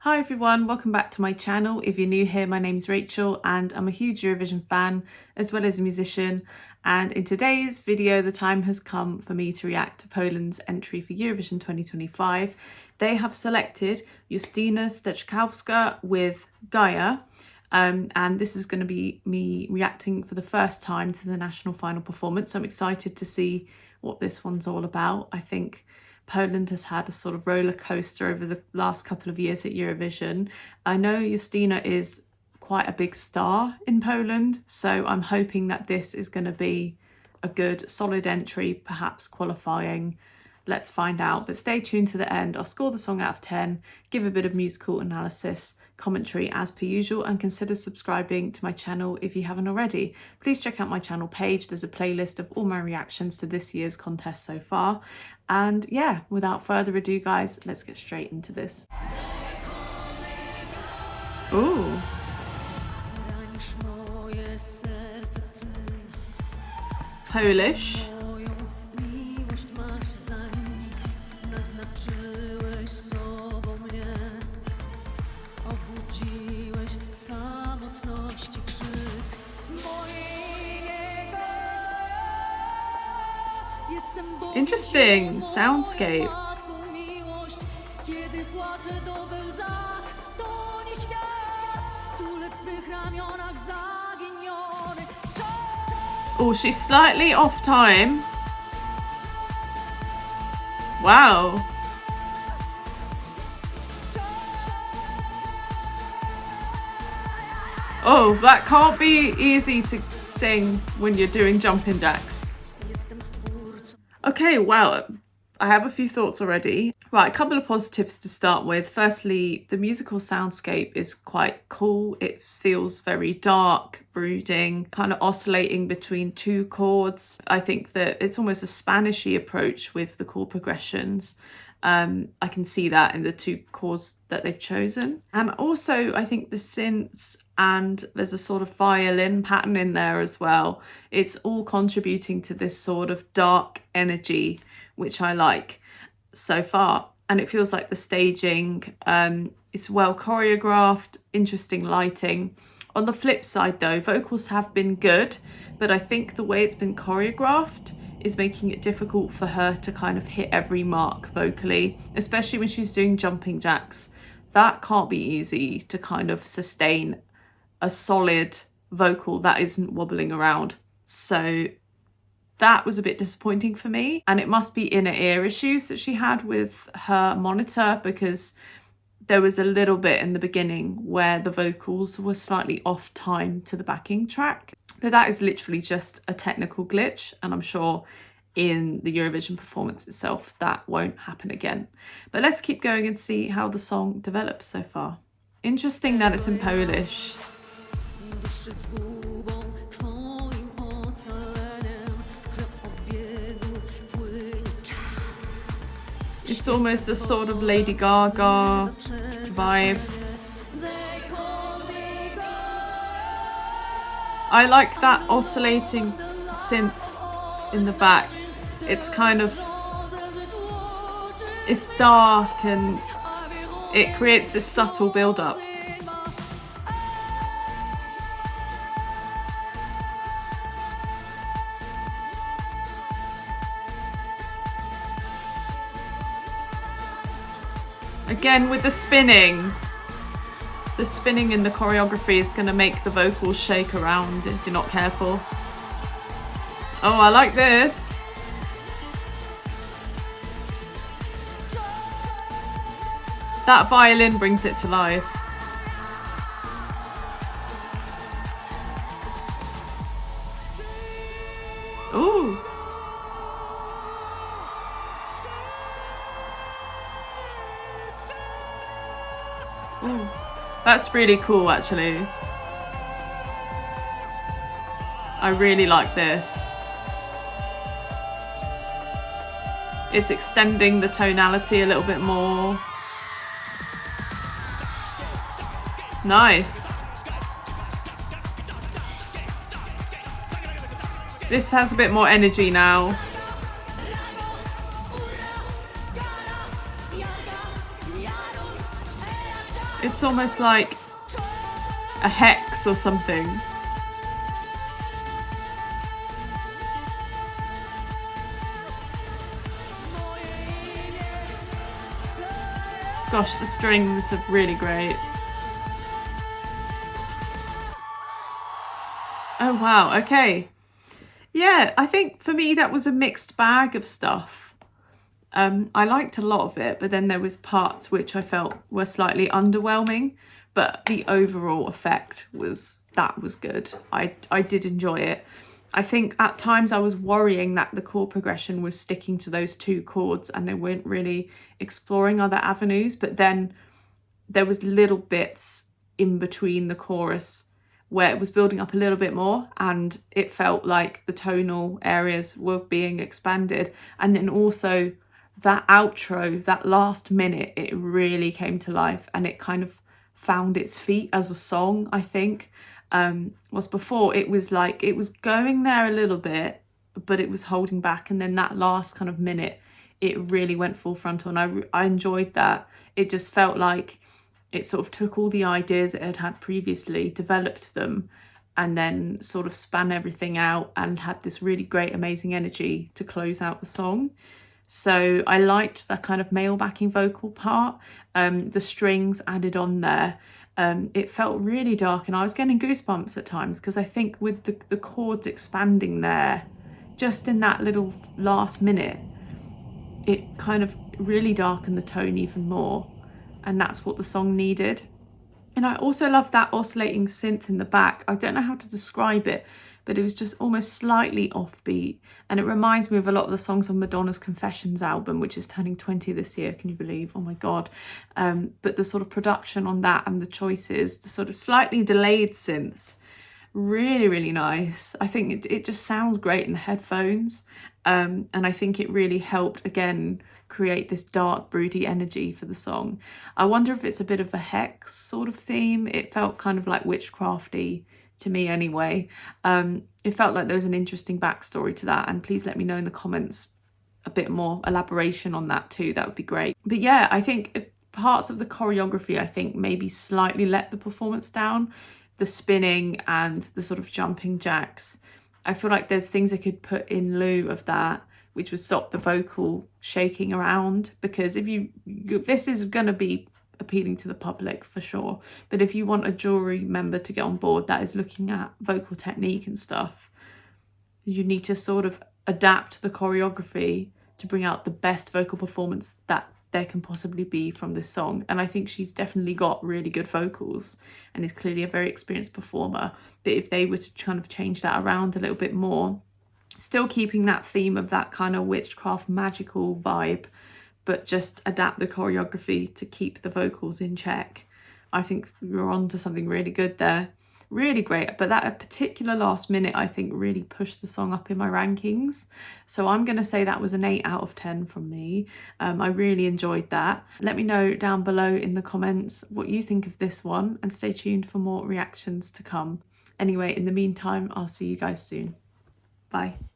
Hi everyone, welcome back to my channel. If you're new here, my name's Rachel and I'm a huge Eurovision fan as well as a musician. And in today's video, the time has come for me to react to Poland's entry for Eurovision 2025. They have selected Justyna with Gaja. And this is going to be me reacting for the first time to the national final performance. So I'm excited to see what this one's all about. I think Poland has had a sort of roller coaster over the last couple of years at Eurovision. I know Justyna is quite a big star in Poland, so I'm hoping that this is going to be a good, solid entry, perhaps qualifying. Let's find out, but stay tuned to the end. I'll score the song out of 10, give a bit of musical analysis, commentary as per usual, and consider subscribing to my channel if you haven't already. Please check out my channel page. There's a playlist of all my reactions to this year's contest so far. And yeah, without further ado, guys, let's get straight into this. Ooh. Polish. Interesting soundscape. Oh, she's slightly off time. Wow. Oh, that can't be easy to sing when you're doing jumping jacks. Okay, wow. I have a few thoughts already. Right, a couple of positives to start with. Firstly, the musical soundscape is quite cool. It feels very dark, brooding, kind of oscillating between two chords. I think that it's almost a Spanishy approach with the chord progressions. I can see that in the two chords that they've chosen. And also, I think the synths and there's a sort of violin pattern in there as well. It's all contributing to this sort of dark energy, which I like so far. And it feels like the staging is well choreographed, interesting lighting. On the flip side though, vocals have been good, but I think the way it's been choreographed is making it difficult for her to kind of hit every mark vocally, especially when she's doing jumping jacks. That can't be easy to kind of sustain a solid vocal that isn't wobbling around. So that was a bit disappointing for me. And it must be inner ear issues that she had with her monitor, because there was a little bit in the beginning where the vocals were slightly off time to the backing track. But that is literally just a technical glitch, and I'm sure in the Eurovision performance itself that won't happen again. But let's keep going and see how the song develops so far. Interesting that it's in Polish. It's almost a sort of Lady Gaga vibe. I like that oscillating synth in the back. It's kind of, it's dark and it creates this subtle build-up. Again with the spinning in the choreography is going to make the vocals shake around if you're not careful. Oh, I like this. That violin brings it to life. Ooh. Ooh. That's really cool, actually. I really like this. It's extending the tonality a little bit more. Nice. This has a bit more energy now. It's almost like a hex or something. Gosh, the strings are really great. Oh wow, okay. Yeah, I think for me that was a mixed bag of stuff. I liked a lot of it, but then there was parts which I felt were slightly underwhelming, but the overall effect was good. I did enjoy it. I think at times I was worrying that the chord progression was sticking to those two chords and they weren't really exploring other avenues, but then there was little bits in between the chorus where it was building up a little bit more and it felt like the tonal areas were being expanded. And then also that outro, that last minute, it really came to life and it kind of found its feet as a song, I think. Was before it was like it was going there a little bit, but it was holding back, and then that last kind of minute it really went full frontal, and I enjoyed that. It just felt like it sort of took all the ideas it had had previously, developed them, and then sort of span everything out and had this really great, amazing energy to close out the song. So I liked that kind of male backing vocal part, the strings added on there. It felt really dark and I was getting goosebumps at times because I think with the chords expanding there, just in that little last minute, it kind of really darkened the tone even more. And that's what the song needed. And I also love that oscillating synth in the back. I don't know how to describe it, but it was just almost slightly offbeat. And it reminds me of a lot of the songs on Madonna's Confessions album, which is turning 20 this year, can you believe? Oh my God. But the sort of production on that and the choices, the sort of slightly delayed synths, really nice. I think it just sounds great in the headphones. And I think it really helped, again, create this dark, broody energy for the song. I wonder if it's a bit of a hex sort of theme. It felt kind of like witchcrafty to me anyway. It felt like there was an interesting backstory to that, and please let me know in the comments a bit more elaboration on that too. That would be great. But yeah, I think parts of the choreography, I think maybe slightly let the performance down. The spinning and the sort of jumping jacks. I feel like there's things I could put in lieu of that, which would stop the vocal shaking around, because this is going to be appealing to the public for sure, but if you want a jury member to get on board that is looking at vocal technique and stuff, you need to sort of adapt the choreography to bring out the best vocal performance that there can possibly be from this song. And I think she's definitely got really good vocals and is clearly a very experienced performer, but if they were to kind of change that around a little bit more, still keeping that theme of that kind of witchcraft magical vibe, but just adapt the choreography to keep the vocals in check, I think we're on to something really good there. Really great. But that particular last minute, I think, really pushed the song up in my rankings. So I'm going to say that was an 8 out of 10 from me. I really enjoyed that. Let me know down below in the comments what you think of this one, and stay tuned for more reactions to come. Anyway, in the meantime, I'll see you guys soon. Bye.